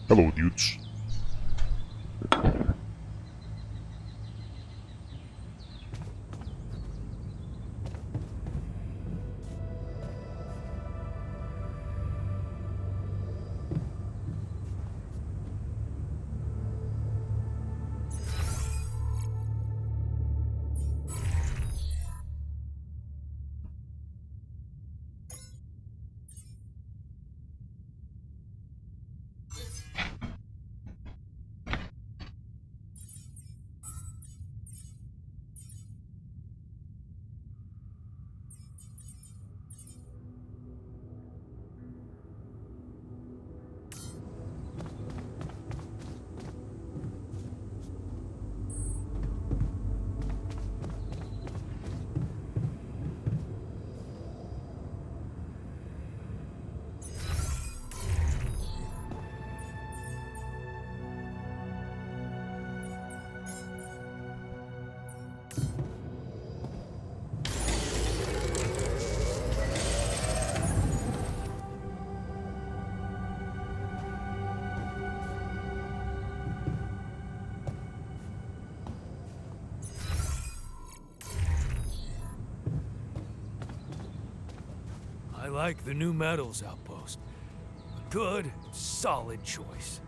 Hello, dudes. I like the new metals outpost. A good, solid choice.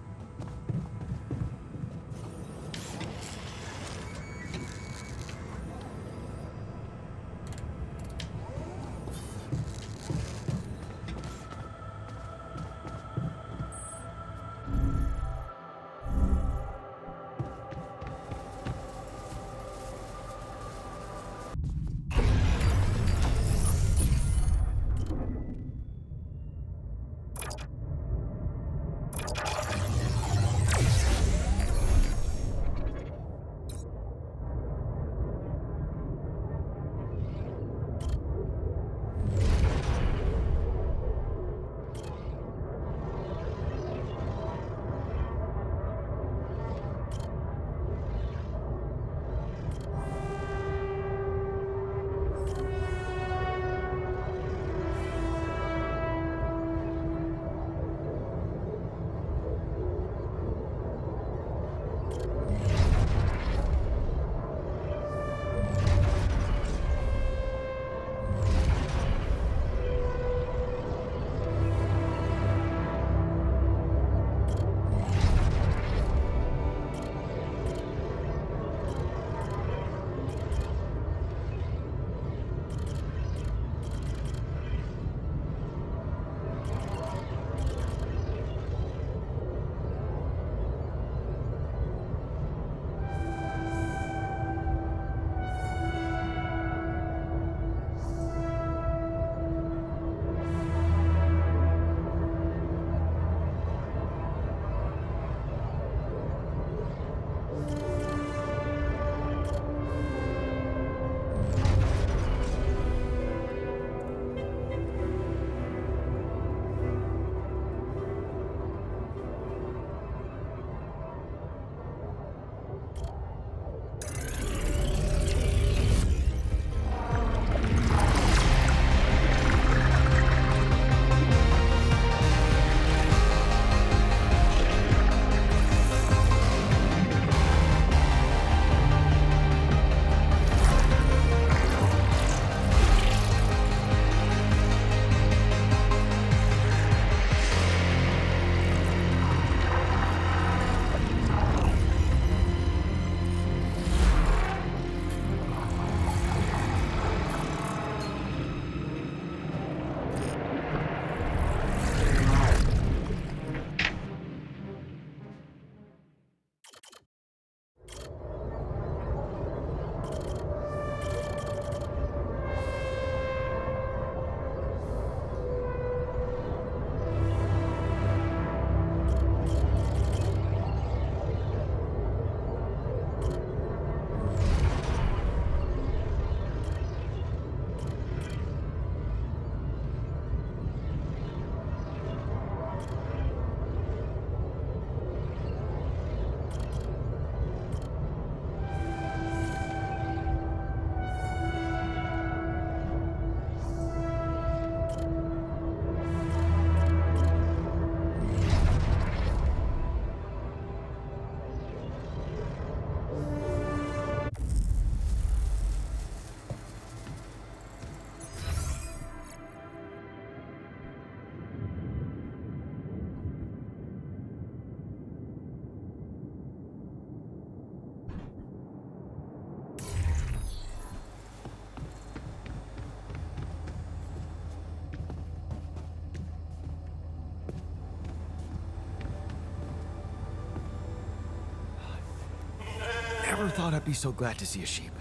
Never thought I'd be so glad to see a sheep.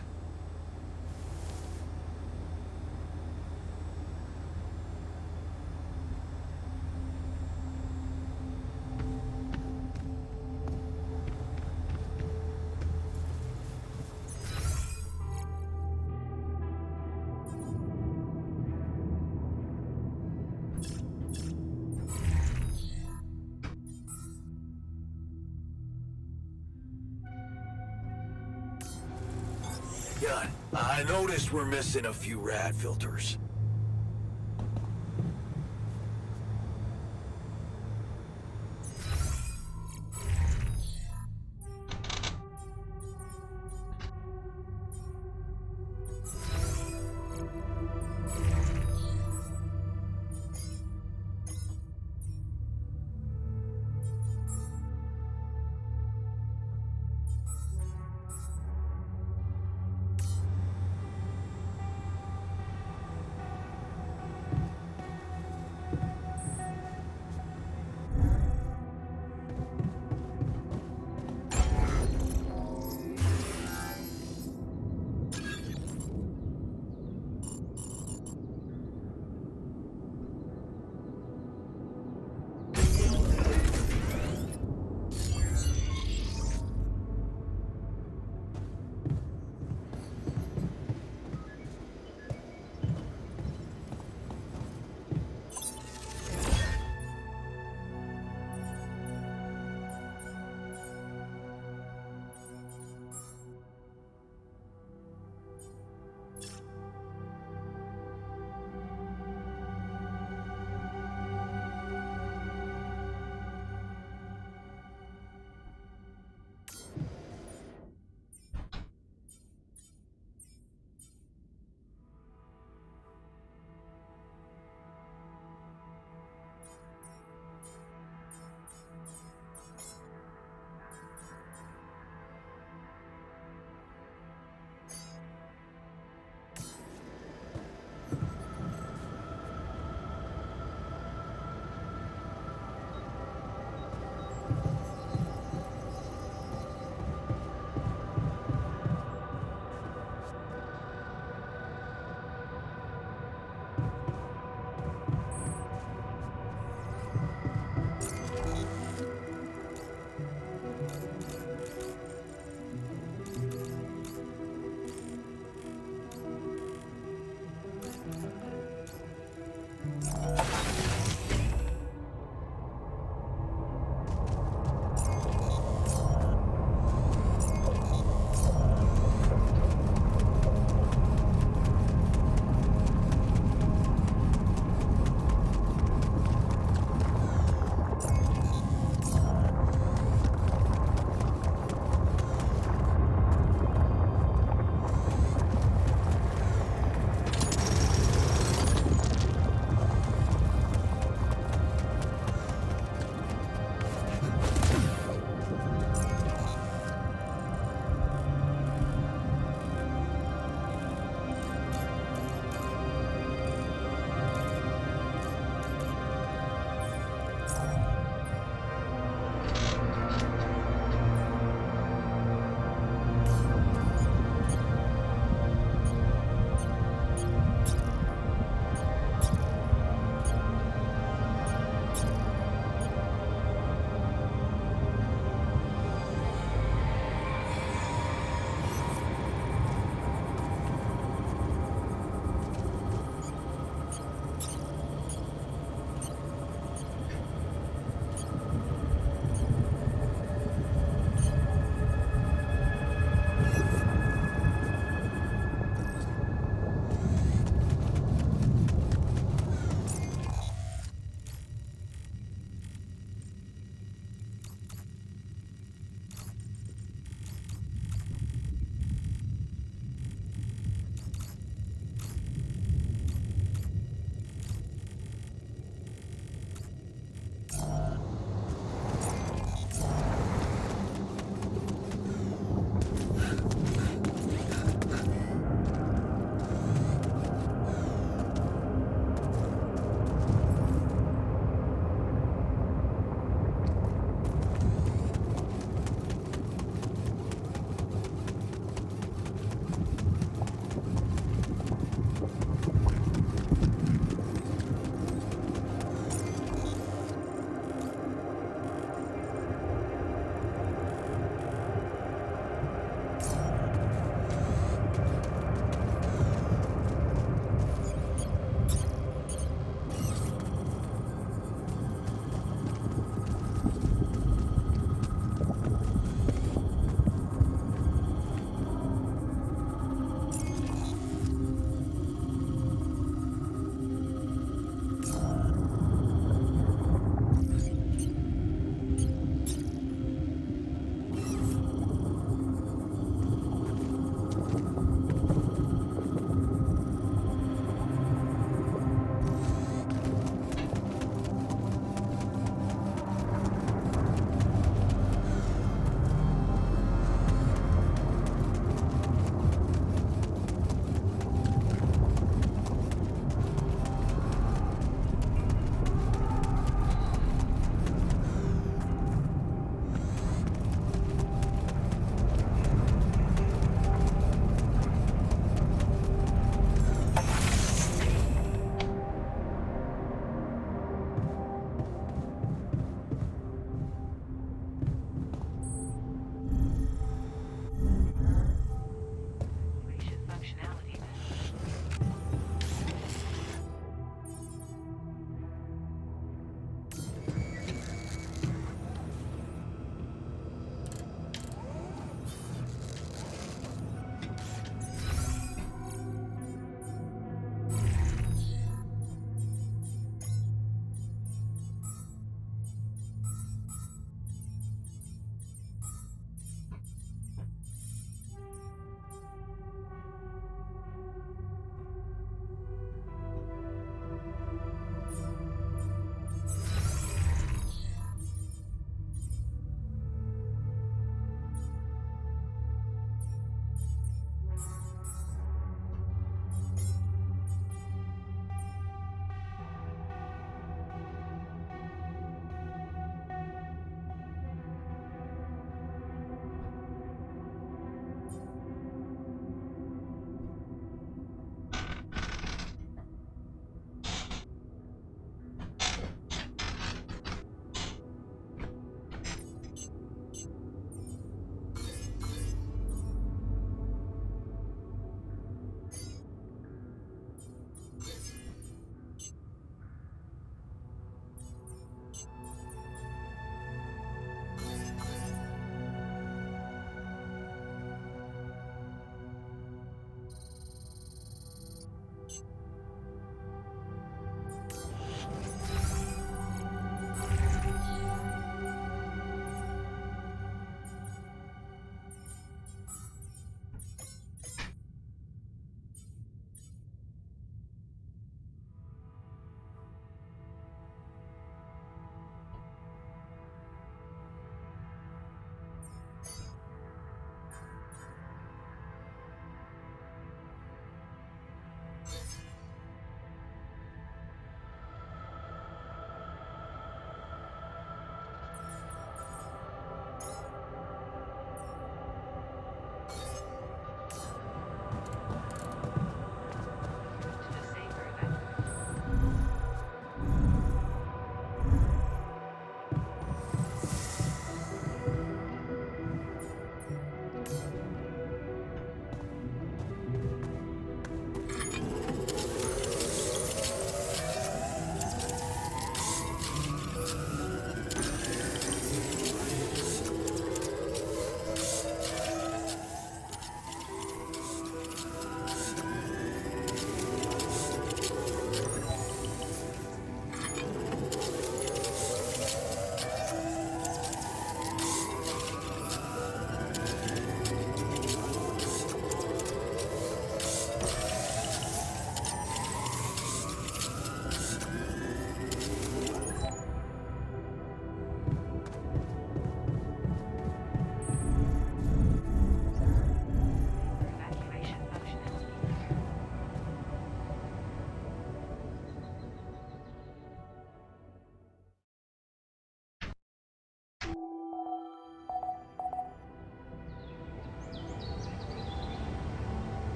Gun, I noticed we're missing a few rad filters.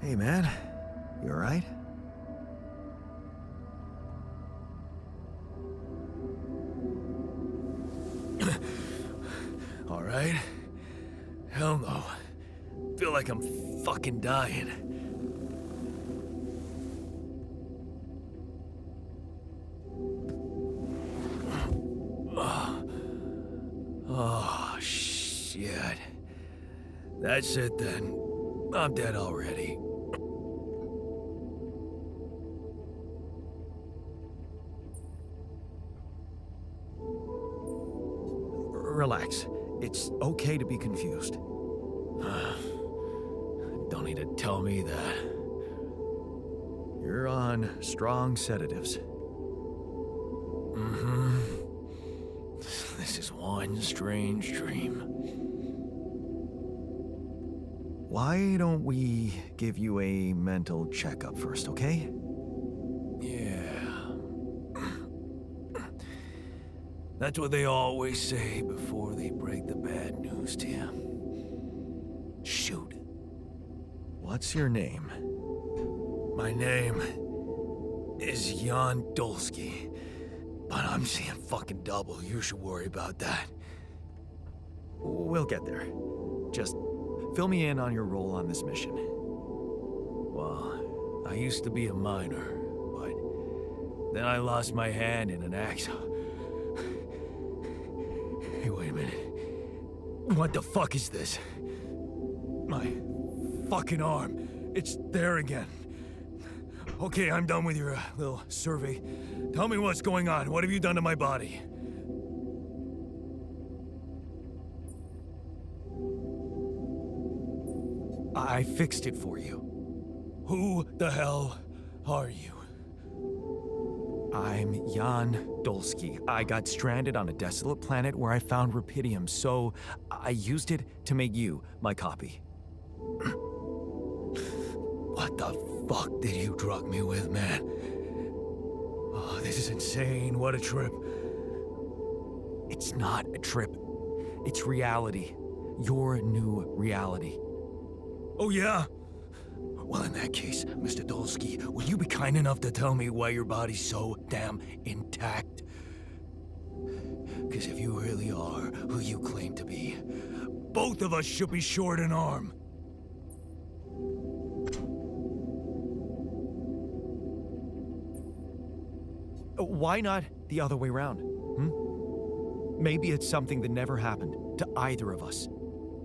Hey, man. You alright? Alright? Hell no. Feel like I'm fucking dying. Oh, shit. That's it then. I'm dead already. Relax. It's okay to be confused. Don't need to tell me that. You're on strong sedatives. Mm-hmm. This is one strange dream. Why don't we give you a mental checkup first, okay? Yeah. That's what they always say before they break the bad news to you. Shoot. What's your name? My name is Jan Dolsky, but I'm seeing fucking double. You should worry about that. We'll get there. Just fill me in on your role on this mission. Well, I used to be a miner, but then I lost my hand in an accident. Hey, wait a minute. What the fuck is this? My fucking arm. It's there again. Okay, I'm done with your little survey. Tell me what's going on. What have you done to my body? I fixed it for you. Who the hell are you? I'm Jan Dolsky. I got stranded on a desolate planet where I found rupidium, so I used it to make you my copy. What the fuck did you drug me with, man? Oh, this is insane. What a trip. It's not a trip. It's reality. Your new reality. Oh, yeah? Well, in that case, Mr. Dolsky, will you be kind enough to tell me why your body's so damn intact? Because if you really are who you claim to be, both of us should be short an arm. Why not the other way around? Maybe it's something that never happened to either of us.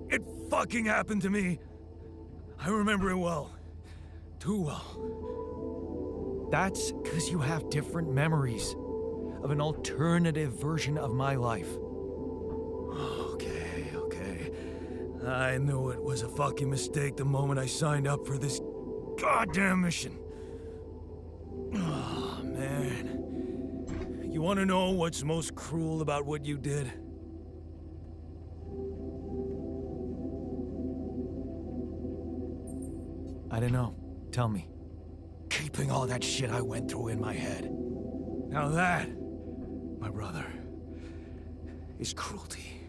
It fucking happened to me. I remember it well. Too well. That's because you have different memories of an alternative version of my life. Okay. I knew it was a fucking mistake the moment I signed up for this goddamn mission. Oh, man. You want to know what's most cruel about what you did? I don't know. Tell me. Keeping all that shit I went through in my head. Now that, my brother, is cruelty.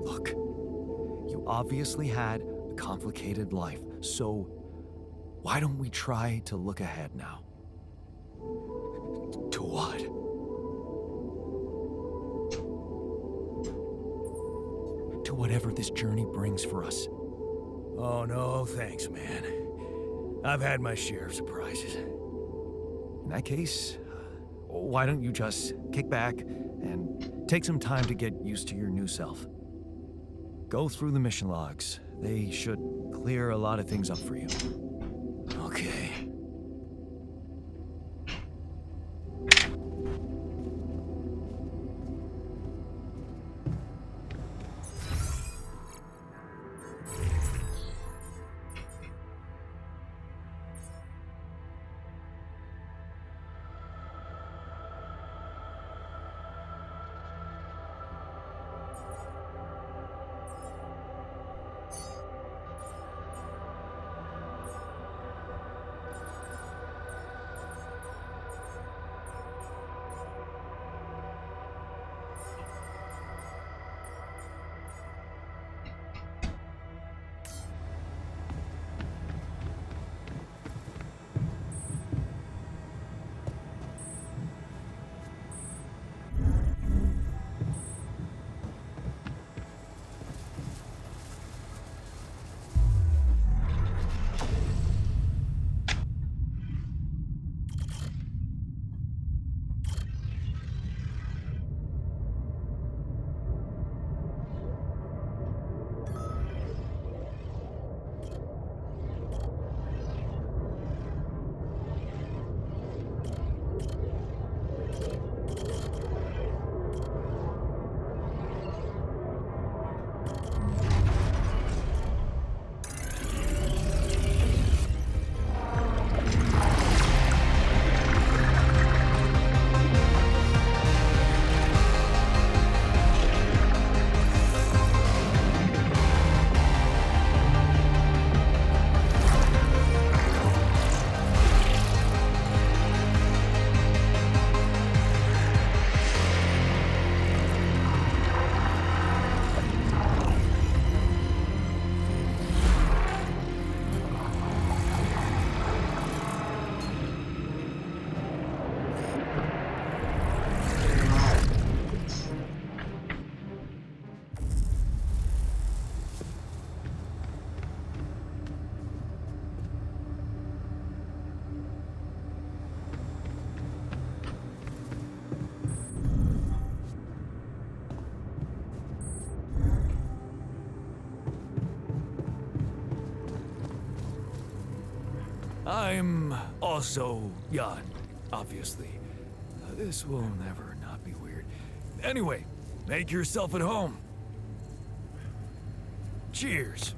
Look, you obviously had a complicated life, so why don't we try to look ahead now? To what? To whatever this journey brings for us. Oh, no, thanks, man. I've had my share of surprises. In that case, why don't you just kick back and take some time to get used to your new self? Go through the mission logs. They should clear a lot of things up for you. Okay. I'm also Jan, obviously. This will never not be weird. Anyway, make yourself at home. Cheers.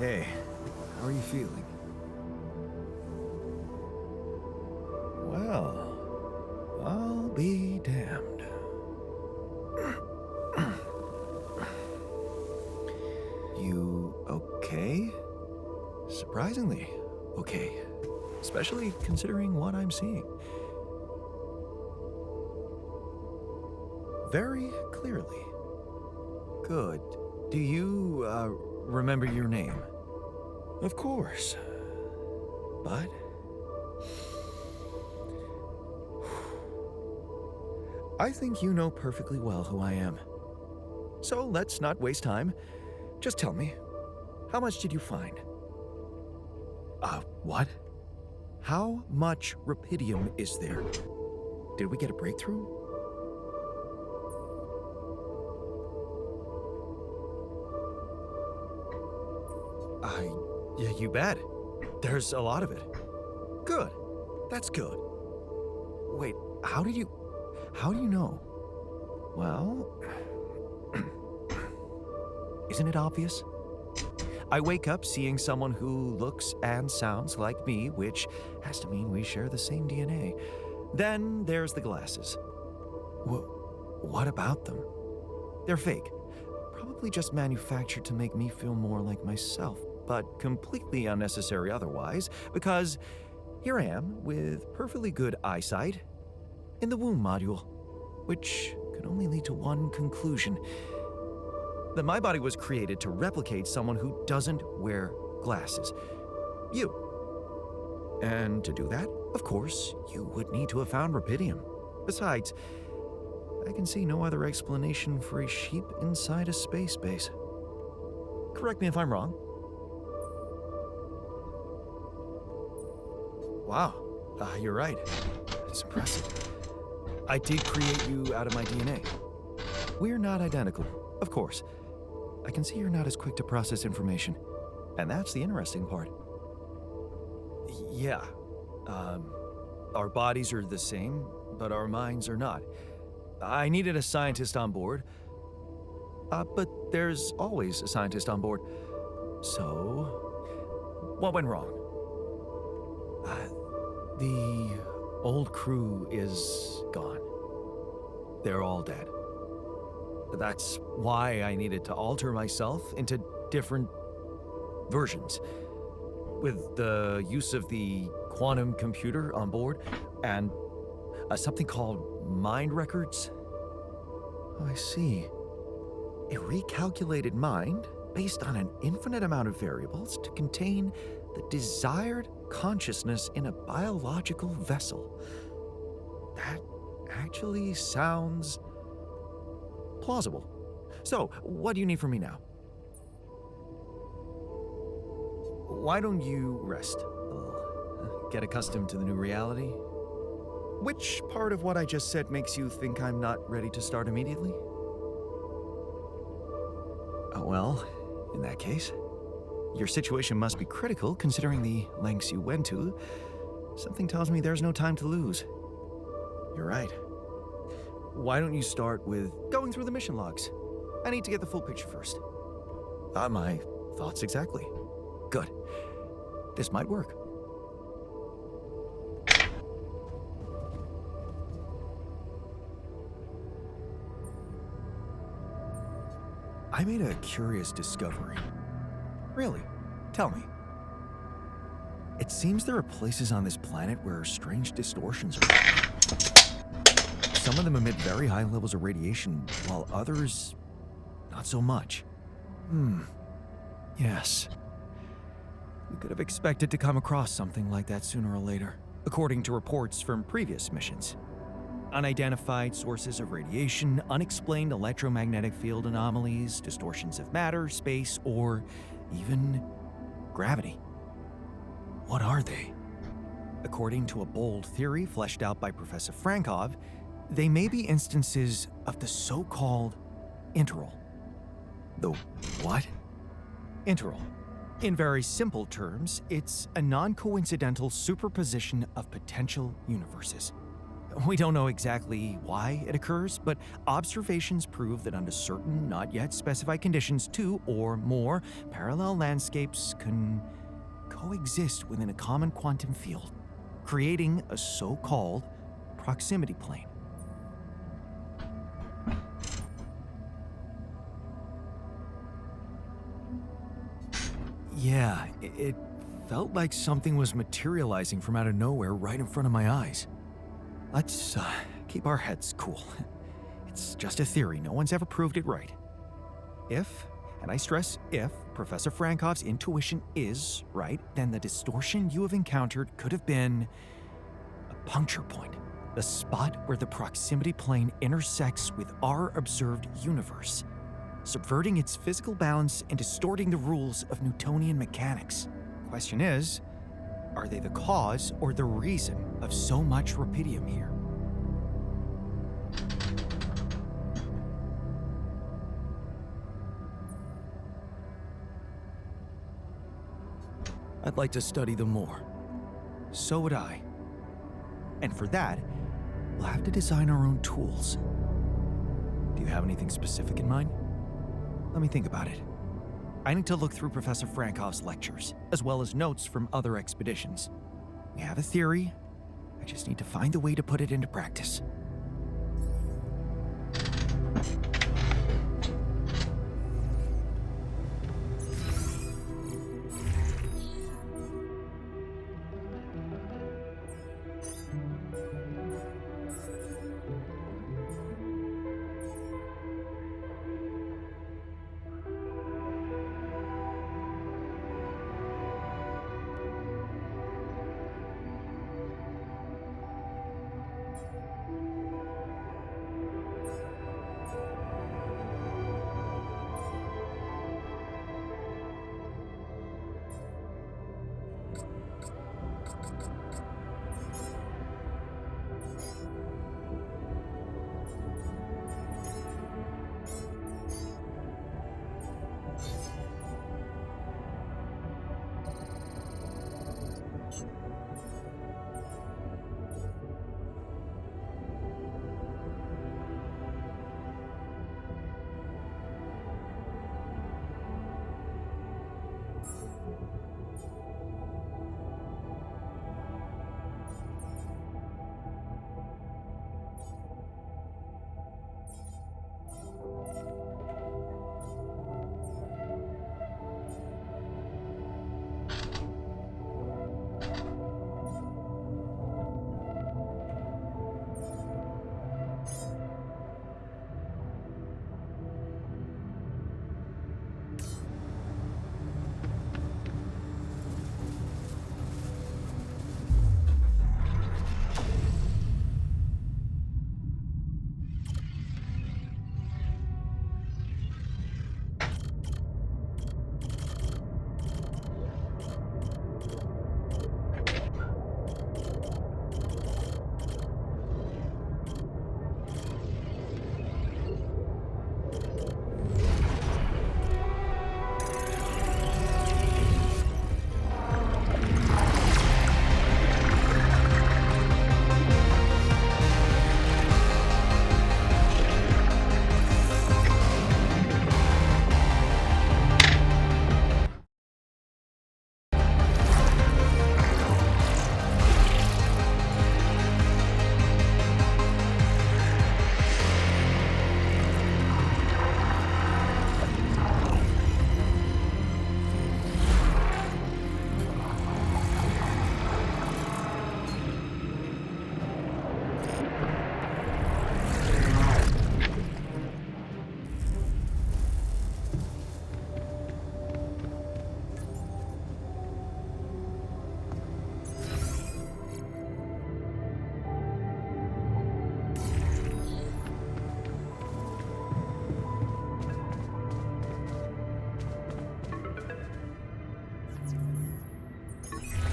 Hey, how are you feeling? Well, I'll be damned. You okay? Surprisingly okay. Especially considering what I'm seeing. Very clearly. Good. Do you, remember your name? Of course. But... I think you know perfectly well who I am. So let's not waste time. Just tell me, how much did you find? What? How much rupidium is there? Did we get a breakthrough? Yeah, you bet. There's a lot of it. Good. That's good. Wait, how do you know? Well, isn't it obvious? I wake up seeing someone who looks and sounds like me, which has to mean we share the same DNA. Then there's the glasses. What about them? They're fake. Probably just manufactured to make me feel more like myself, but completely unnecessary otherwise, because here I am with perfectly good eyesight in the womb module, which could only lead to one conclusion: that my body was created to replicate someone who doesn't wear glasses. You. And to do that, of course, you would need to have found rupidium. Besides, I can see no other explanation for a sheep inside a space base. Correct me if I'm wrong. Wow, you're right. It's impressive. I did create you out of my DNA. We're not identical, of course. I can see you're not as quick to process information, and that's the interesting part. Yeah, our bodies are the same, but our minds are not. I needed a scientist on board, but there's always a scientist on board. So, what went wrong? The old crew is gone. They're all dead. That's why I needed to alter myself into different versions. With the use of the quantum computer on board and something called mind records. Oh, I see. A recalculated mind based on an infinite amount of variables to contain the desired consciousness in a biological vessel. That actually sounds plausible. So, what do you need from me now? Why don't you rest a little? Get accustomed to the new reality? Which part of what I just said makes you think I'm not ready to start immediately? Well, in that case, your situation must be critical considering the lengths you went to. Something tells me there's no time to lose. You're right. Why don't you start with going through the mission logs? I need to get the full picture first. My thoughts exactly. Good. This might work. I made a curious discovery. Really? Tell me. It seems there are places on this planet where strange distortions are happening. Some of them emit very high levels of radiation, while others, not so much. Yes. We could have expected to come across something like that sooner or later, according to reports from previous missions. Unidentified sources of radiation, unexplained electromagnetic field anomalies, distortions of matter, space, or even gravity. What are they? According to a bold theory fleshed out by Professor Frankov, they may be instances of the so-called interval. The what? Interval. In very simple terms, it's a non-coincidental superposition of potential universes. We don't know exactly why it occurs, but observations prove that under certain, not yet specified conditions, two or more parallel landscapes can coexist within a common quantum field, creating a so-called proximity plane. Yeah, it felt like something was materializing from out of nowhere right in front of my eyes. Let's keep our heads cool. It's just a theory. No one's ever proved it right. If, and I stress if, Professor Frankov's intuition is right, then the distortion you have encountered could have been a puncture point, the spot where the proximity plane intersects with our observed universe, subverting its physical balance and distorting the rules of Newtonian mechanics. Question is, are they the cause or the reason of so much rupidium here? I'd like to study them more. So would I. And for that, we'll have to design our own tools. Do you have anything specific in mind? Let me think about it. I need to look through Professor Frankov's lectures, as well as notes from other expeditions. We have a theory. I just need to find a way to put it into practice.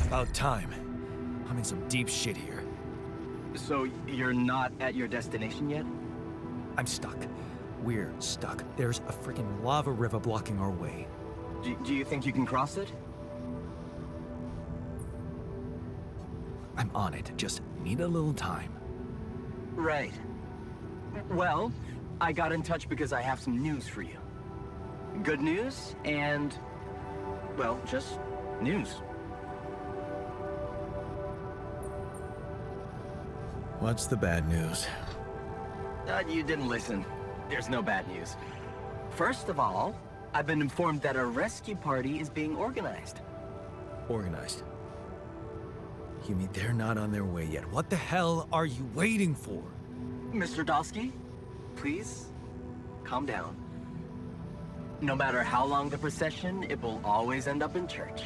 About time. I'm in some deep shit here. So you're not at your destination yet? I'm stuck. We're stuck. There's a freaking lava river blocking our way. Do you think you can cross it? I'm on it. Just need a little time. Right. Well, I got in touch because I have some news for you. Good news and, well, just news. What's the bad news? You didn't listen. There's no bad news. First of all, I've been informed that a rescue party is being organized. Organized. You mean they're not on their way yet? What the hell are you waiting for? Mr. Dosky, please, calm down. No matter how long the procession, it will always end up in church.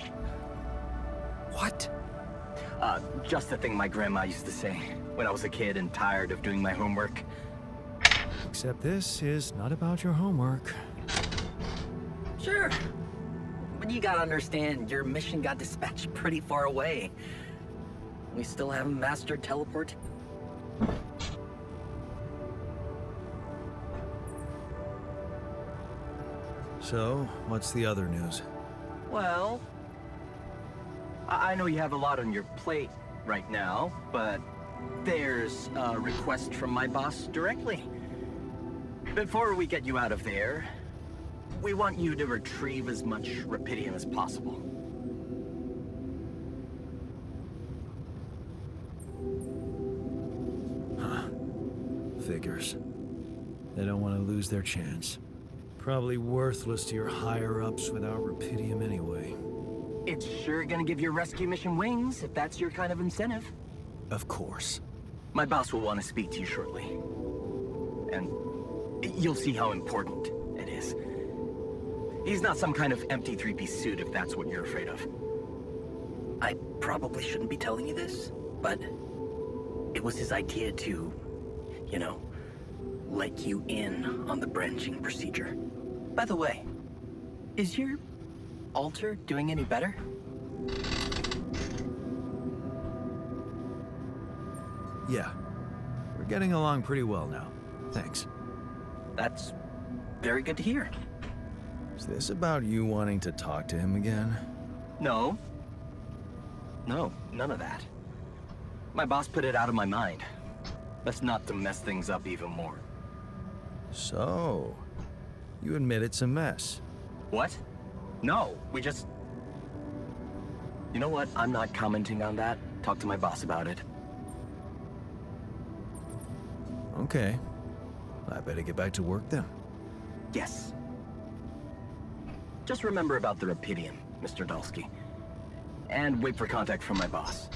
What? Just the thing my grandma used to say when I was a kid and tired of doing my homework. Except this is not about your homework. Sure. But you gotta understand, your mission got dispatched pretty far away. We still haven't mastered teleport. So, what's the other news? Well, I know you have a lot on your plate right now, but there's a request from my boss directly. Before we get you out of there, we want you to retrieve as much rupidium as possible. Figures. They don't want to lose their chance. Probably worthless to your higher-ups without rupidium anyway. It's sure gonna give your rescue mission wings, if that's your kind of incentive. Of course. My boss will want to speak to you shortly. And you'll see how important it is. He's not some kind of empty three-piece suit if that's what you're afraid of. I probably shouldn't be telling you this, but it was his idea to, you know, let you in on the branching procedure. By the way, is your altar doing any better? Yeah. We're getting along pretty well now. Thanks. That's very good to hear. Is this about you wanting to talk to him again? No. No, none of that. My boss put it out of my mind. Best not to mess things up even more. So, you admit it's a mess. What? No, we just... You know what? I'm not commenting on that. Talk to my boss about it. Okay. I better get back to work then. Yes. Just remember about the rupidium, Mr. Dulski. And wait for contact from my boss.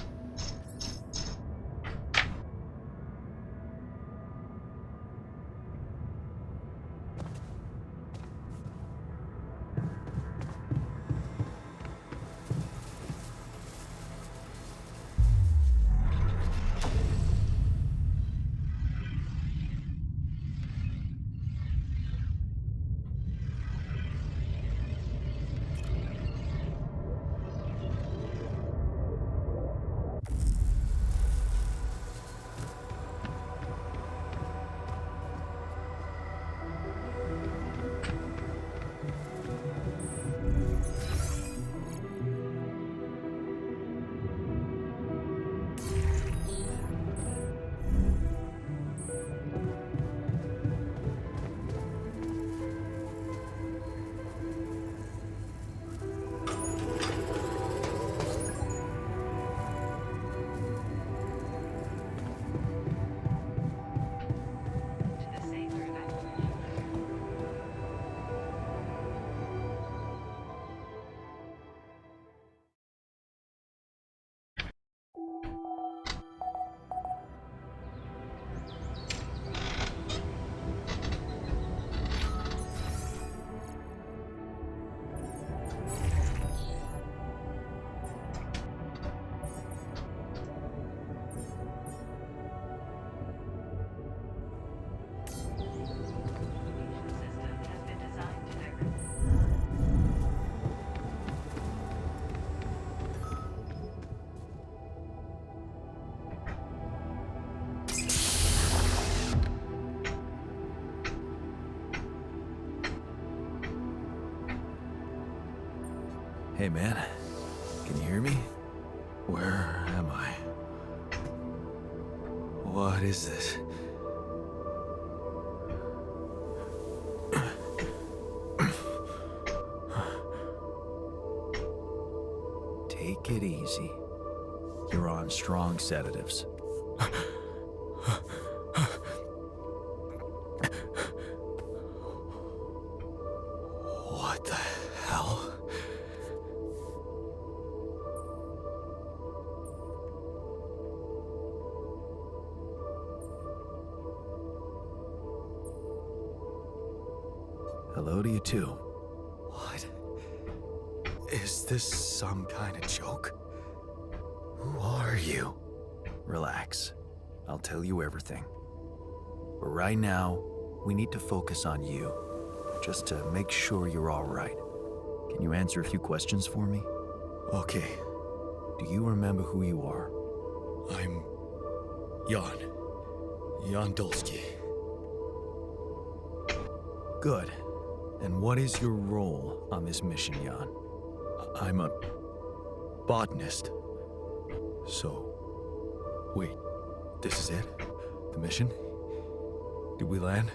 Hey, man. Can you hear me? Where am I? What is this? Take it easy. You're on strong sedatives. What the hell? Hello to you too. What? Is this some kind of joke? Who are you? Relax. I'll tell you everything. But right now, we need to focus on you, just to make sure you're all right. Can you answer a few questions for me? Okay, Do you remember who you are? I'm Jan Dolsky. Good. And what is your role on this mission, Jan? I'm a botanist. So, wait, this is it? The mission? Did we land?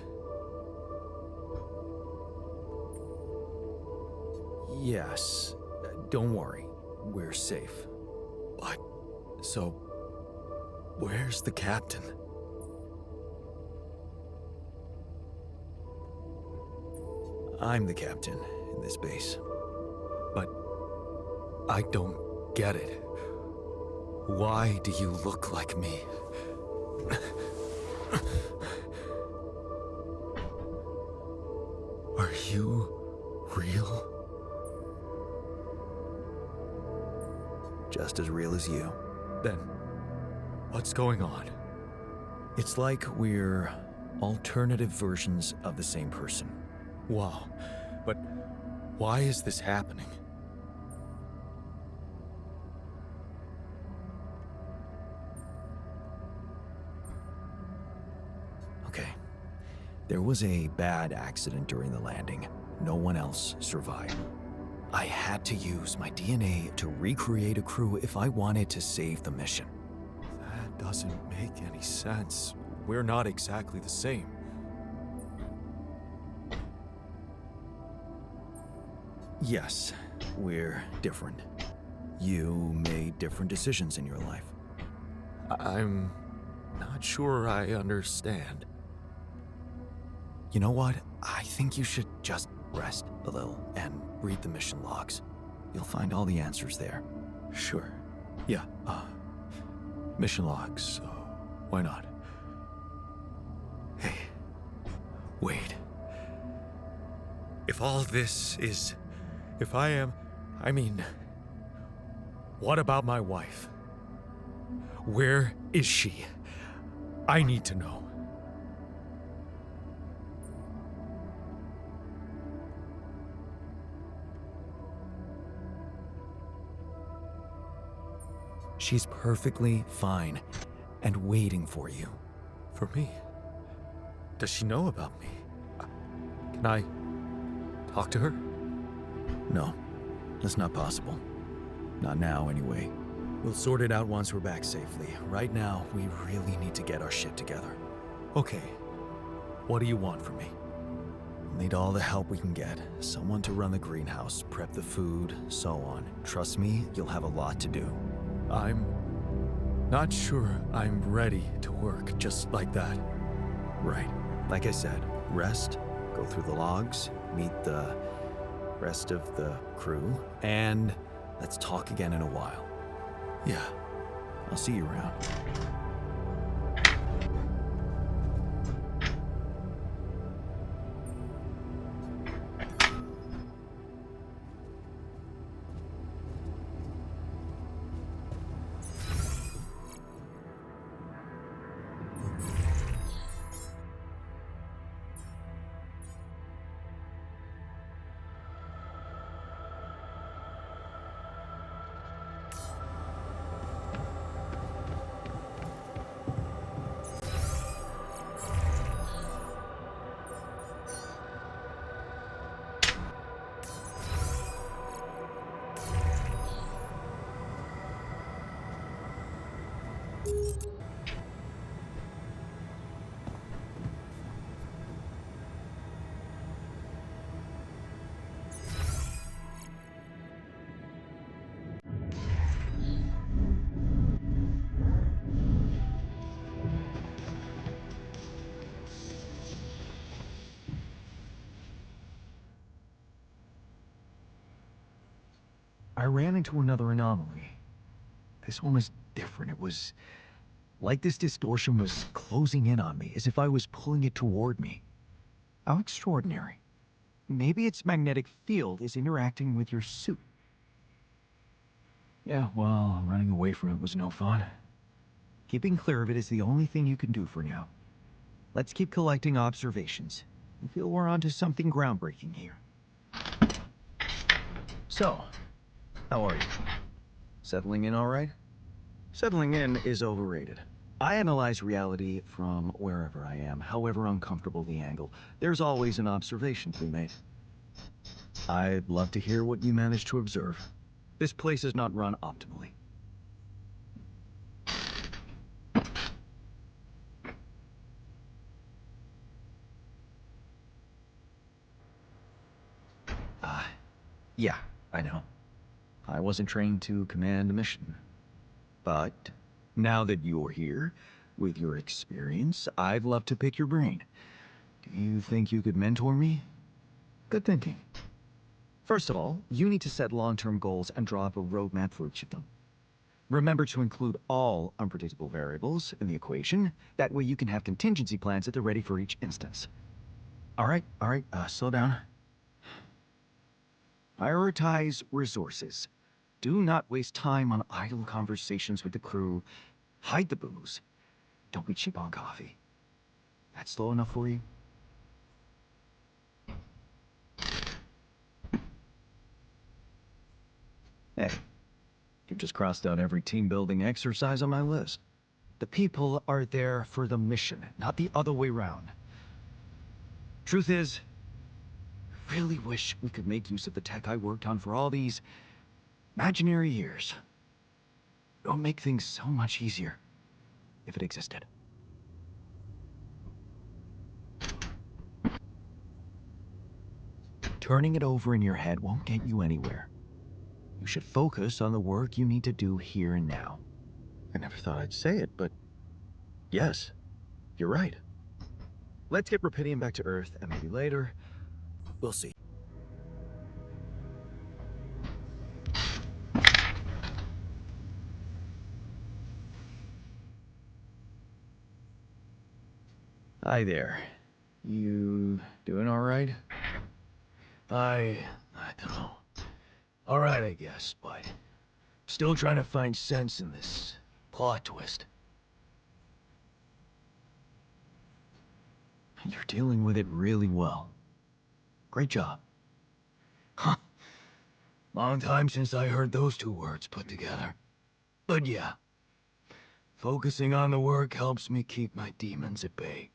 Yes. Don't worry. We're safe. What? So, where's the captain? I'm the captain in this base. But I don't get it. Why do you look like me? Are you real? Just as real as you. Then, what's going on? It's like we're alternative versions of the same person. Wow, but why is this happening? Okay. There was a bad accident during the landing. No one else survived. I had to use my DNA to recreate a crew if I wanted to save the mission. That doesn't make any sense. We're not exactly the same. Yes, we're different. You made different decisions in your life. I'm not sure I understand. You know what? I think you should just rest a little and read the mission logs. You'll find all the answers there. Sure. Yeah, mission logs, why not? Hey, wait. If all this is... If I mean... What about my wife? Where is she? I need to know. She's perfectly fine and waiting for you. For me? Does she know about me? Can I talk to her? No, that's not possible. Not now, anyway. We'll sort it out once we're back safely. Right now, we really need to get our shit together. Okay. What do you want from me? We'll need all the help we can get. Someone to run the greenhouse, prep the food, so on. Trust me, you'll have a lot to do. I'm not sure I'm ready to work just like that. Right. Like I said, rest, go through the logs, meet the rest of the crew, and let's talk again in a while. Yeah. I'll see you around. I ran into another anomaly. This one was different. It was like this distortion was closing in on me, as if I was pulling it toward me. How extraordinary. Maybe its magnetic field is interacting with your suit. Yeah, well, running away from it was no fun. Keeping clear of it is the only thing you can do for now. Let's keep collecting observations. I feel we're onto something groundbreaking here. So, how are you? Settling in all right? Settling in is overrated. I analyze reality from wherever I am, however uncomfortable the angle. There's always an observation to be made. I'd love to hear what you managed to observe. This place is not run optimally. Yeah, I know. I wasn't trained to command a mission. But now that you're here, with your experience, I'd love to pick your brain. Do you think you could mentor me? Good thinking. First of all, you need to set long-term goals and draw up a roadmap for each of them. Remember to include all unpredictable variables in the equation. That way you can have contingency plans at the ready for each instance. All right, slow down. Prioritize resources. Do not waste time on idle conversations with the crew. Hide the booze. Don't be cheap on coffee. That's slow enough for you? Hey, you've just crossed out every team-building exercise on my list. The people are there for the mission, not the other way around. Truth is, I really wish we could make use of the tech I worked on for all these imaginary years. It would make things so much easier if it existed. Turning it over in your head won't get you anywhere. You should focus on the work you need to do here and now. I never thought I'd say it, but yes, you're right. Let's get Rapidium back to Earth, and maybe later, we'll see. Hi there. You doing all right? I don't know. All right, I guess, but still trying to find sense in this plot twist. You're dealing with it really well. Great job. Long time since I heard those two words put together. But yeah, focusing on the work helps me keep my demons at bay.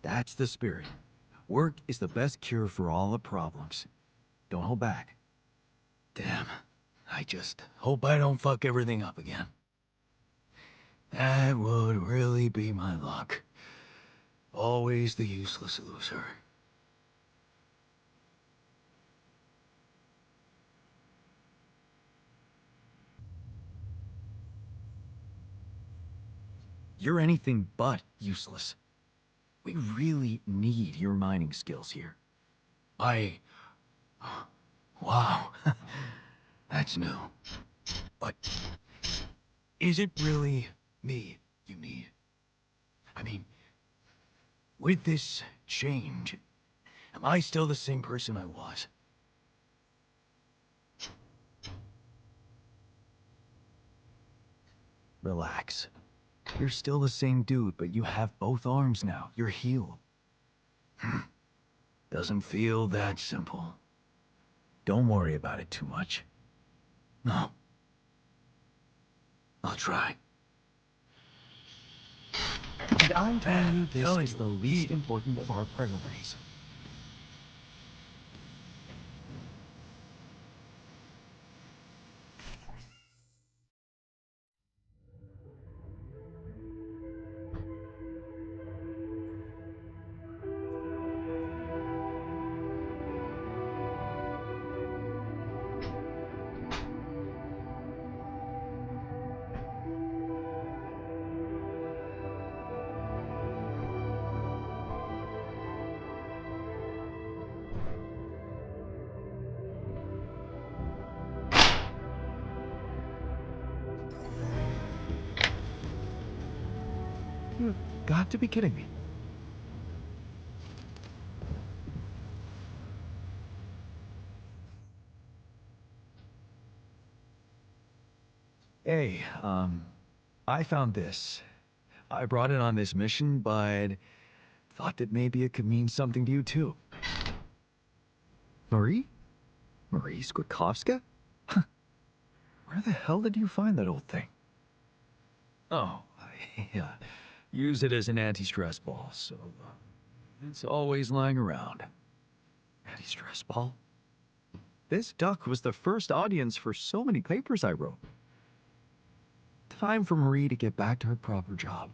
That's the spirit. Work is the best cure for all the problems. Don't hold back. Damn, I just hope I don't fuck everything up again. That would really be my luck. Always the useless loser. You're anything but useless. We really need your mining skills here. Wow. That's new. But is it really me you need? I mean, with this change, am I still the same person I was? Relax. You're still the same dude, but you have both arms now. You're healed. Doesn't feel that simple. Don't worry about it too much. No. I'll try. And I'm telling you, this telling is you, the least important of our priorities. You've got to be kidding me. Hey, I found this. I brought it on this mission, but thought that maybe it could mean something to you too. Marie? Marie Skłodowska? Where the hell did you find that old thing? Oh, yeah. Use it as an anti-stress ball, so it's always lying around. Anti-stress ball? This duck was the first audience for so many papers I wrote. Time for Marie to get back to her proper job.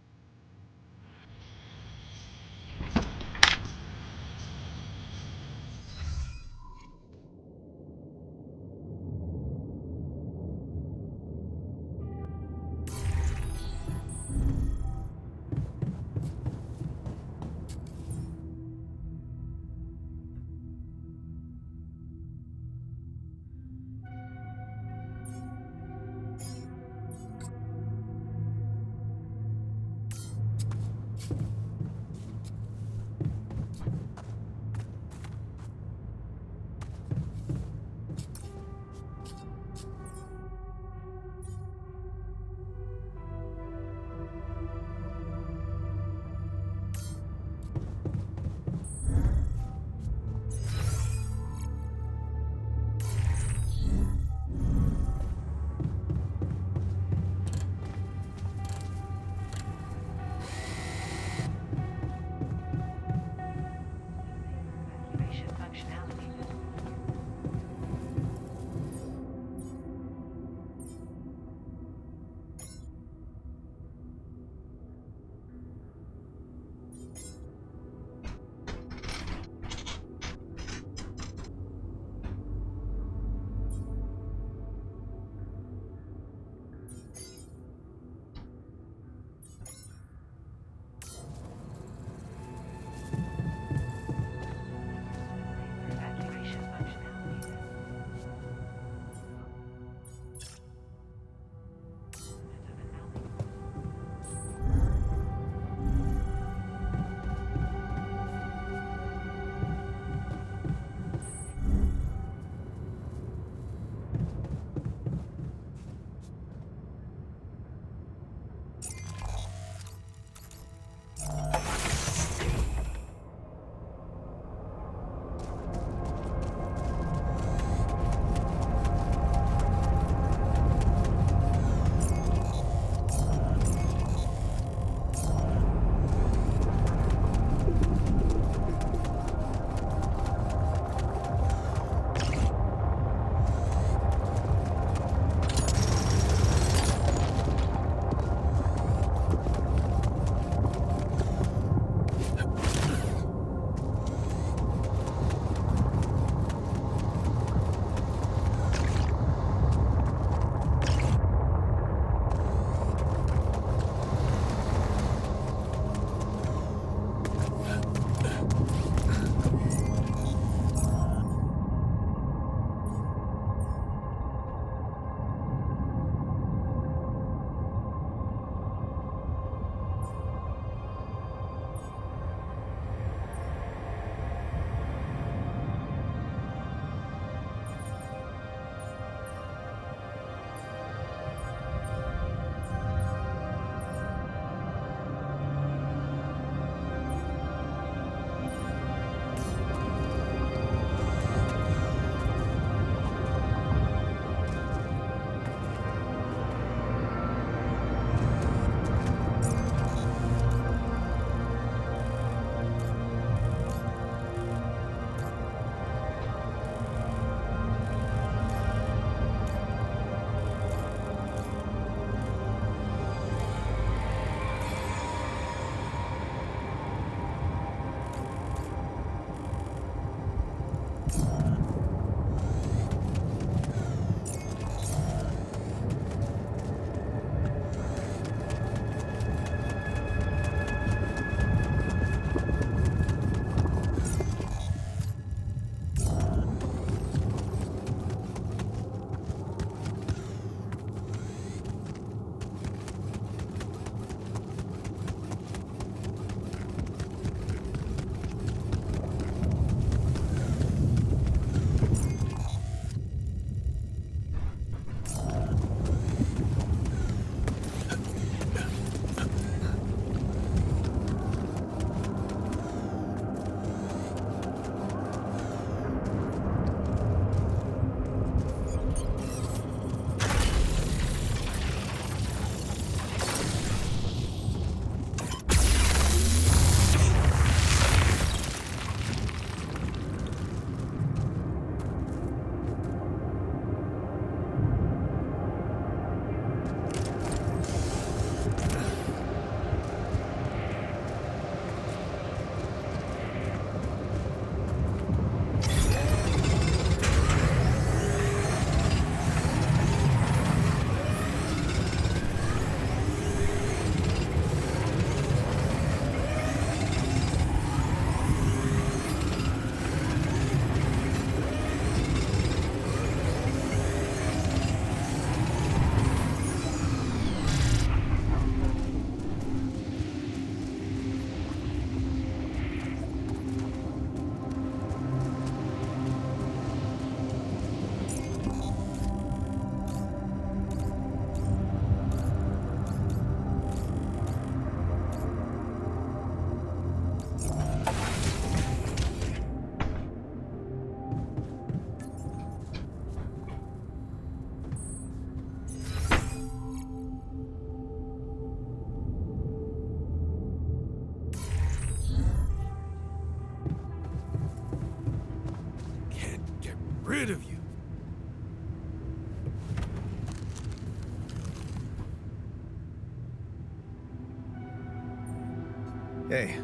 Hey,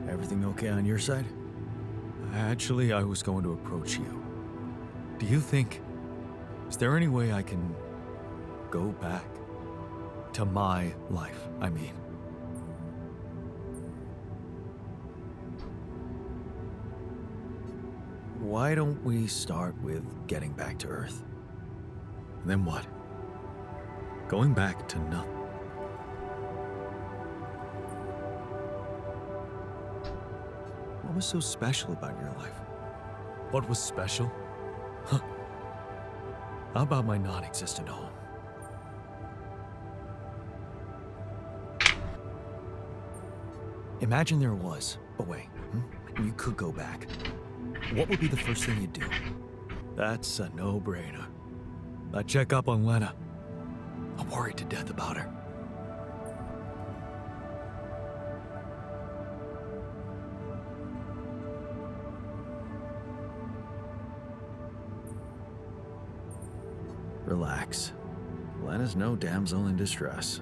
everything okay on your side? Actually, I was going to approach you. Do you think... Is there any way I can go back to my life, I mean? Why don't we start with getting back to Earth? And then what? Going back to nothing. What was so special about your life? What was special? Huh. How about my non-existent home? Imagine there was a way. You could go back. What would be the first thing you'd do? That's a no-brainer. I'd check up on Lena. I'm worried to death about her. Relax. Lena's no damsel in distress.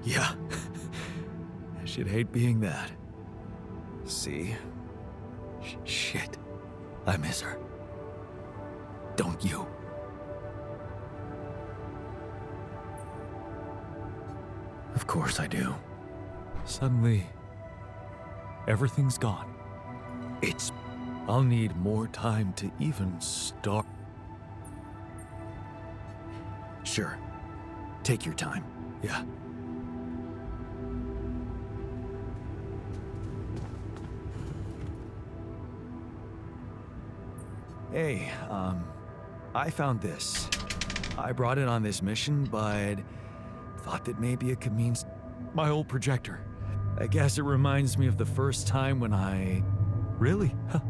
Yeah. She'd hate being that. See? Shit. I miss her. Don't you? Of course I do. Suddenly, everything's gone. I'll need more time to even start. Sure. Take your time. Yeah. Hey, I found this. I brought it on this mission, but thought that maybe it could mean my old projector. I guess it reminds me of the first time when I... Really? Huh.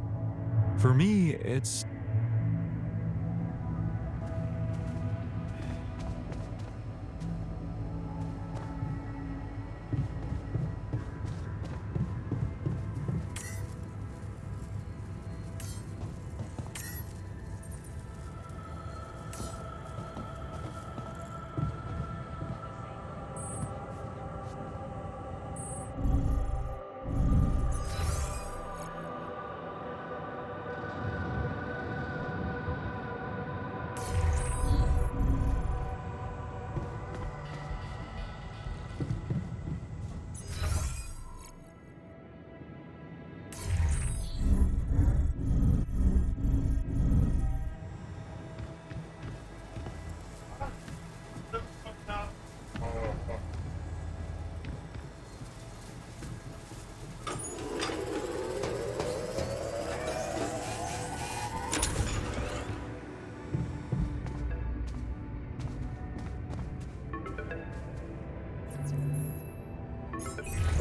For me, it's...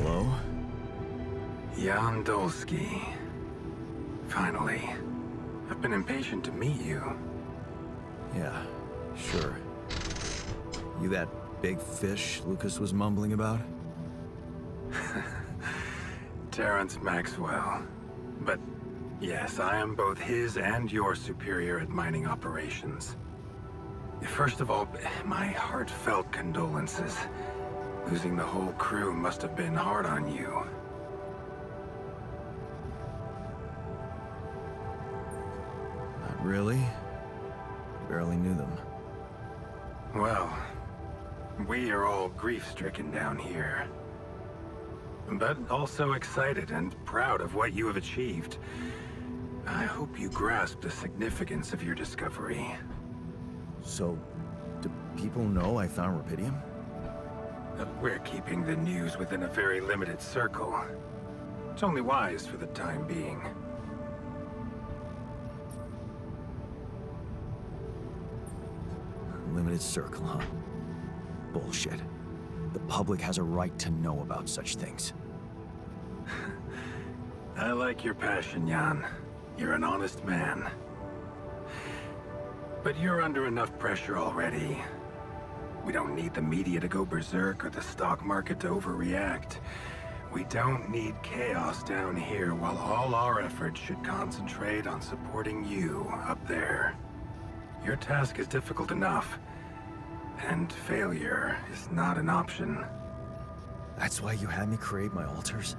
Hello? Jan Dolsky. Finally. I've been impatient to meet you. Yeah, sure. You that big fish Lucas was mumbling about? Terrence Maxwell. But yes, I am both his and your superior at mining operations. First of all, my heartfelt condolences. Losing the whole crew must have been hard on you. Not really. Barely knew them. Well, we are all grief-stricken down here. But also excited and proud of what you have achieved. I hope you grasp the significance of your discovery. So, do people know I found rubidium? We're keeping the news within a very limited circle. It's only wise for the time being. Limited circle, huh? Bullshit. The public has a right to know about such things. I like your passion, Jan. You're an honest man. But you're under enough pressure already. We don't need the media to go berserk or the stock market to overreact. We don't need chaos down here while all our efforts should concentrate on supporting you up there. Your task is difficult enough, and failure is not an option. That's why you had me create my altars?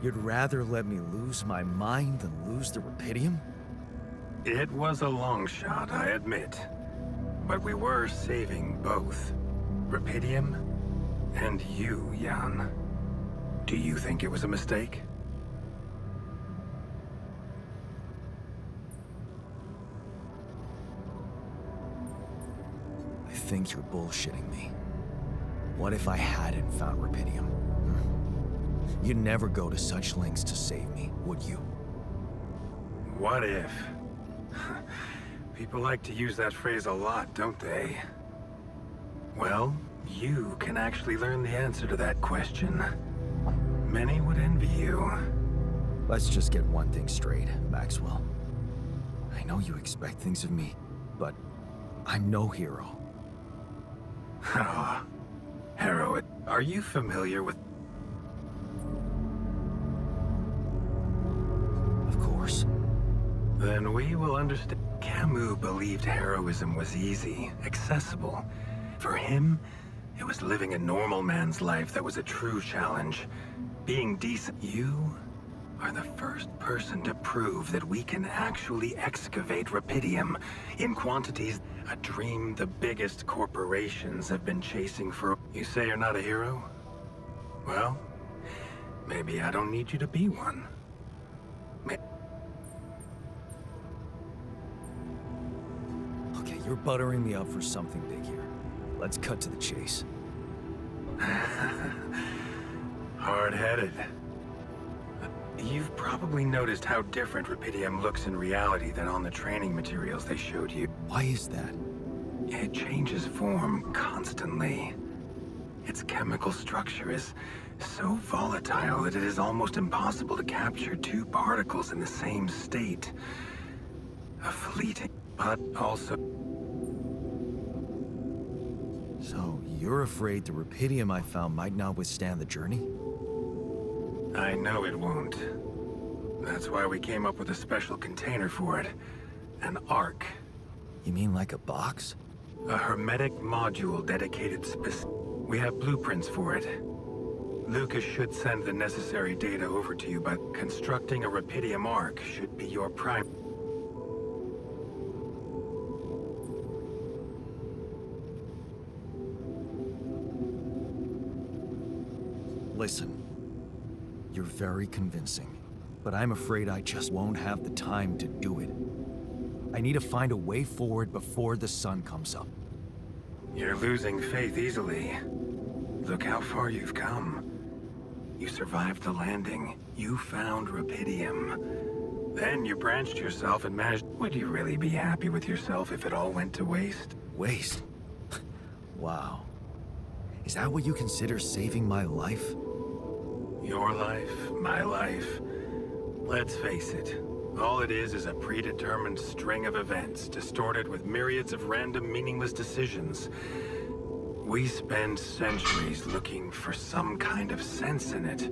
You'd rather let me lose my mind than lose the Rapidium? It was a long shot, I admit. But we were saving both. Rapidium and you, Jan. Do you think it was a mistake? I think you're bullshitting me. What if I hadn't found Rapidium? You'd never go to such lengths to save me, would you? What if? People like to use that phrase a lot, don't they? Well, you can actually learn the answer to that question. Many would envy you. Let's just get one thing straight, Maxwell. I know you expect things of me, but I'm no hero. Oh, Harrow, are you familiar with... Of course. Then we will understand. Camus believed heroism was easy, accessible. For him, it was living a normal man's life that was a true challenge. Being decent. You are the first person to prove that we can actually excavate Rapidium in quantities, a dream the biggest corporations have been chasing for. You say you're not a hero? Well, maybe I don't need you to be one. Okay, you're buttering me up for something big here. Let's cut to the chase. Hard-headed. You've probably noticed how different Rapidium looks in reality than on the training materials they showed you. Why is that? It changes form constantly. Its chemical structure is so volatile that it is almost impossible to capture two particles in the same state. A fleeting, but also... So, you're afraid the Rapidium I found might not withstand the journey? I know it won't. That's why we came up with a special container for it. An Ark. You mean like a box? A hermetic module dedicated We have blueprints for it. Lucas should send the necessary data over to you, but constructing a Rapidium Ark should be your prime... Listen. You're very convincing, but I'm afraid I just won't have the time to do it. I need to find a way forward before the sun comes up. You're losing faith easily. Look how far you've come. You survived the landing. You found Rapidium. Then you branched yourself and managed... Would you really be happy with yourself if it all went to waste? Waste? Wow. Is that what you consider saving my life? Your life, my life. Let's face it. All it is a predetermined string of events, distorted with myriads of random, meaningless decisions. We spend centuries looking for some kind of sense in it.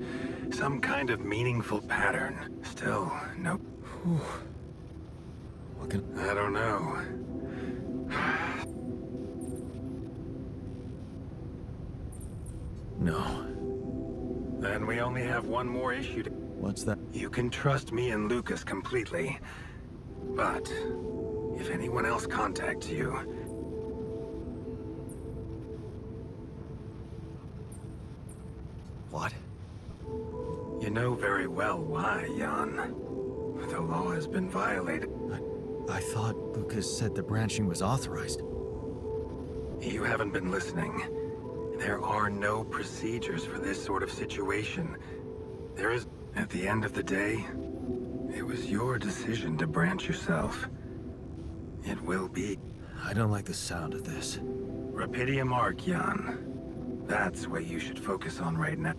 Some kind of meaningful pattern. Still, no... What can... I don't know. No. Then we only have one more issue to... What's that? You can trust me and Lucas completely. But, if anyone else contacts you... What? You know very well why, Jan. The law has been violated. I thought Lucas said the branching was authorized. You haven't been listening. There are no procedures for this sort of situation. There is... At the end of the day, it was your decision to branch yourself. It will be... I don't like the sound of this. Rapidium Ark, Jan. That's what you should focus on right now.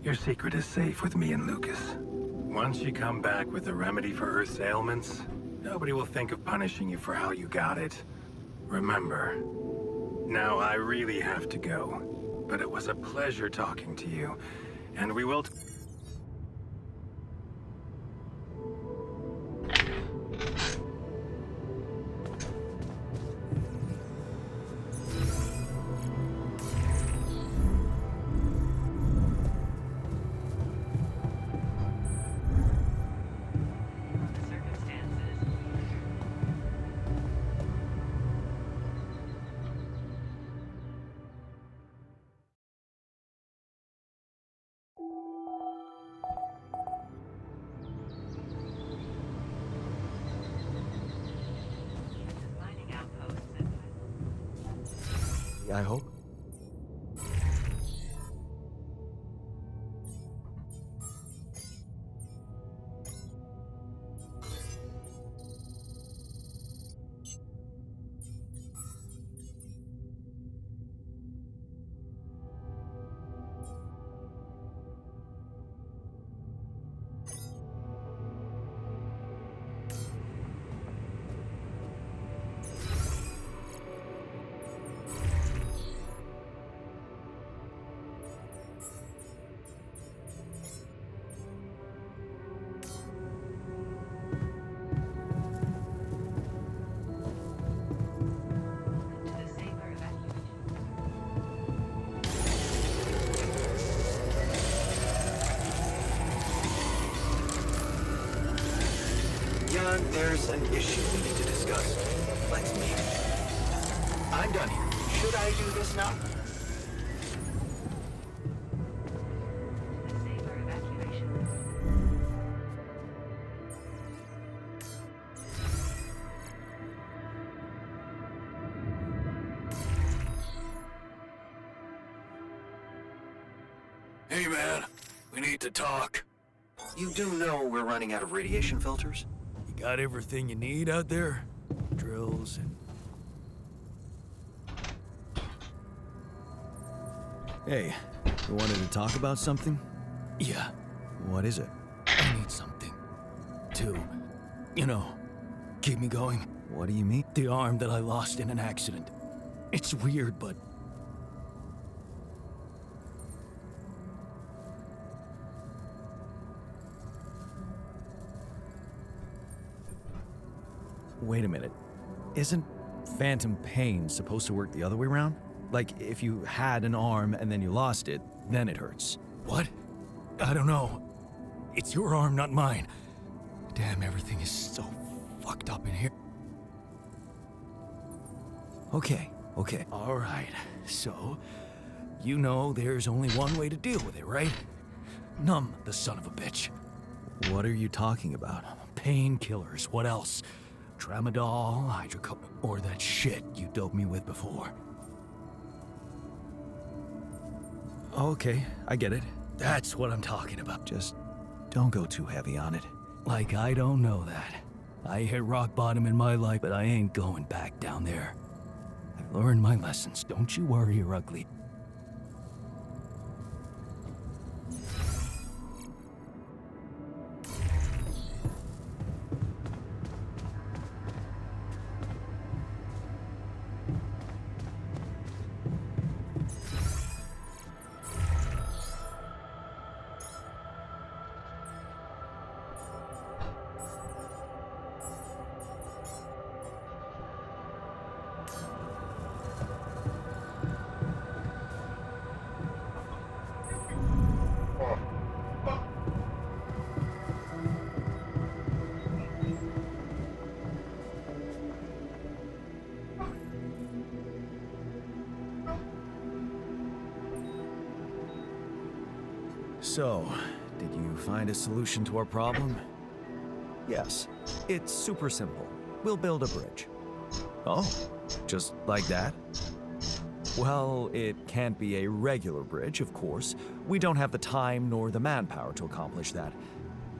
Your secret is safe with me and Lucas. Once you come back with a remedy for Earth's ailments, nobody will think of punishing you for how you got it. Remember. Now I really have to go. But it was a pleasure talking to you. And we will... I hope. Jan, there's an issue we need to discuss. Let's meet. I'm done here. Should I do this now? Hey, man. We need to talk. You do know we're running out of radiation filters? You got everything you need out there? Drills and... Hey, you wanted to talk about something? Yeah, What is it? I need something. To, keep me going. What do you mean? The arm that I lost in an accident. It's weird, but... Wait a minute. Isn't phantom pain supposed to work the other way around? Like, if you had an arm and then you lost it, then it hurts. What? I don't know. It's your arm, not mine. Damn, everything is so fucked up in here. Okay. All right, so... You know there's only one way to deal with it, right? Numb the son of a bitch. What are you talking about? Painkillers, what else? Tramadol, hydroco... or that shit you doped me with before. Okay, I get it. That's what I'm talking about. Just don't go too heavy on it. Like I don't know that. I hit rock bottom in my life, but I ain't going back down there. I've learned my lessons. Don't you worry, you're ugly. So, did you find a solution to our problem? Yes. It's super simple. We'll build a bridge. Oh, just like that? Well, it can't be a regular bridge, of course. We don't have the time nor the manpower to accomplish that.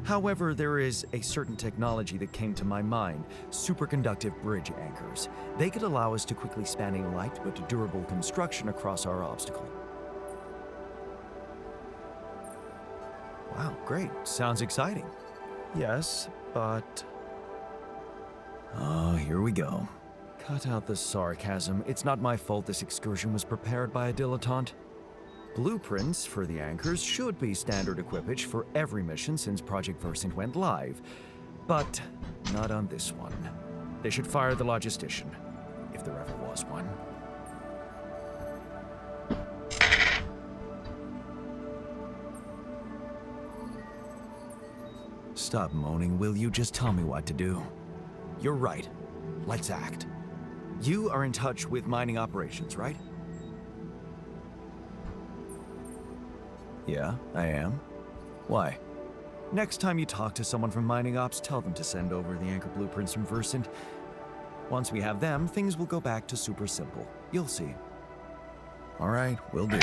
However, there is a certain technology that came to my mind, superconductive bridge anchors. They could allow us to quickly span a light but durable construction across our obstacle. Wow, great. Sounds exciting. Yes, but... Oh, here we go. Cut out the sarcasm. It's not my fault this excursion was prepared by a dilettante. Blueprints for the anchors should be standard equipage for every mission since Project Versant went live, but not on this one. They should fire the logistician, if there ever was one. Stop moaning, will you? Just tell me what to do. You're right. Let's act. You are in touch with mining operations, right? Yeah, I am. Why? Next time you talk to someone from mining ops, tell them to send over the anchor blueprints from Versant. Once we have them, things will go back to super simple. You'll see. All right, will do.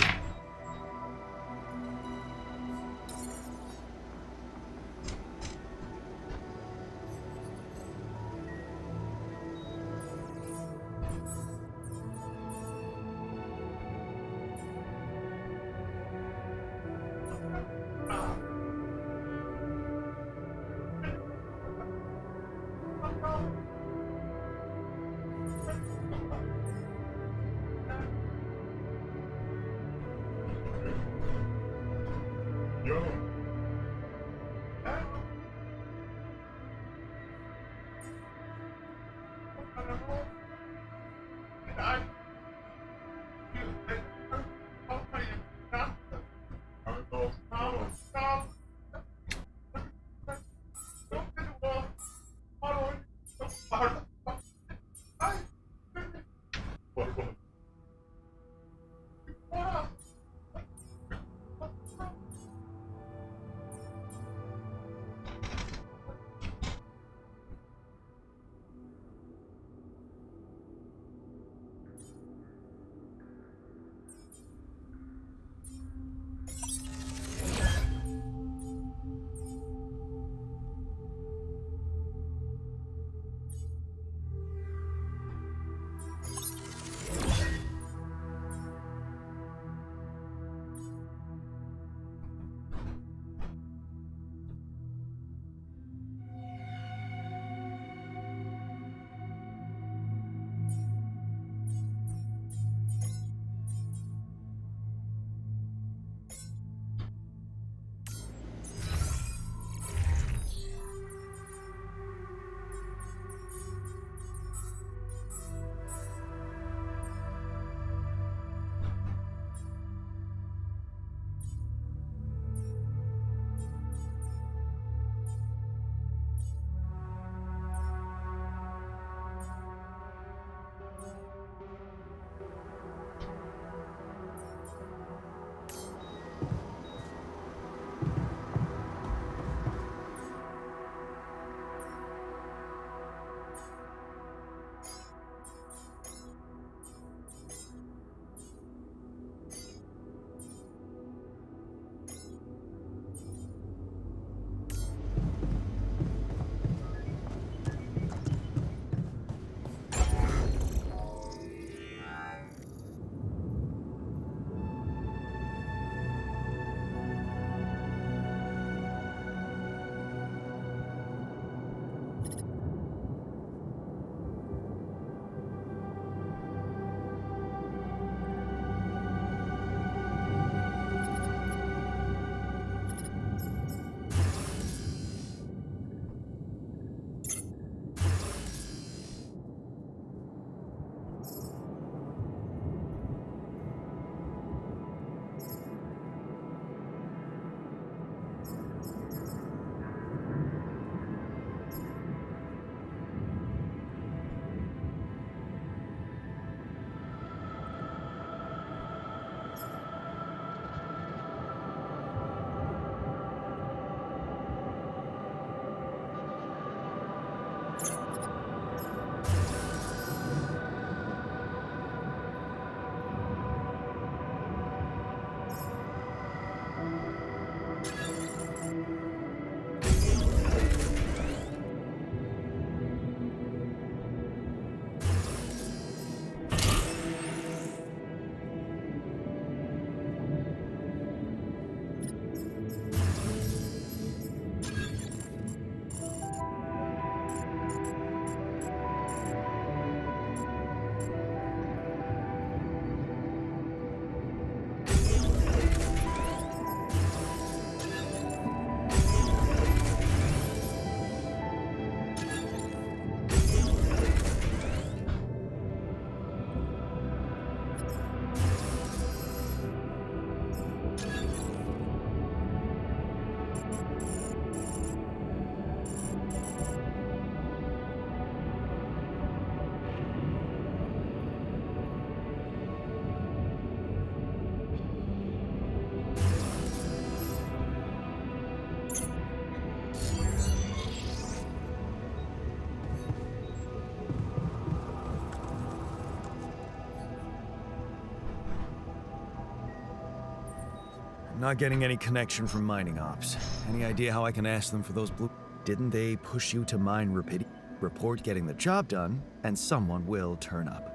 Not getting any connection from mining ops. Any idea how I can ask them for those blue... Didn't they push you to mine rapidity? Report getting the job done, and someone will turn up.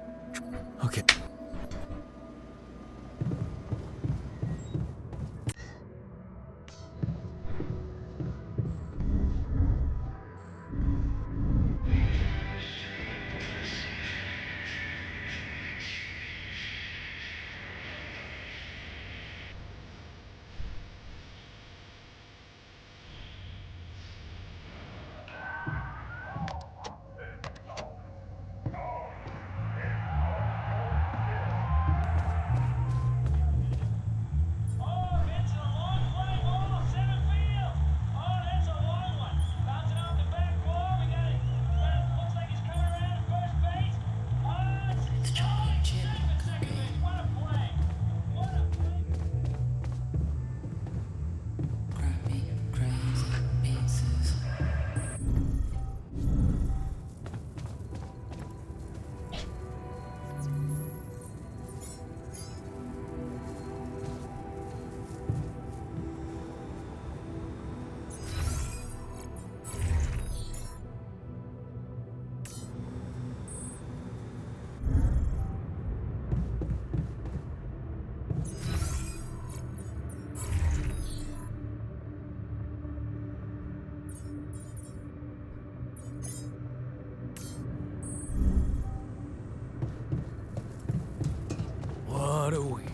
Okay. What a week.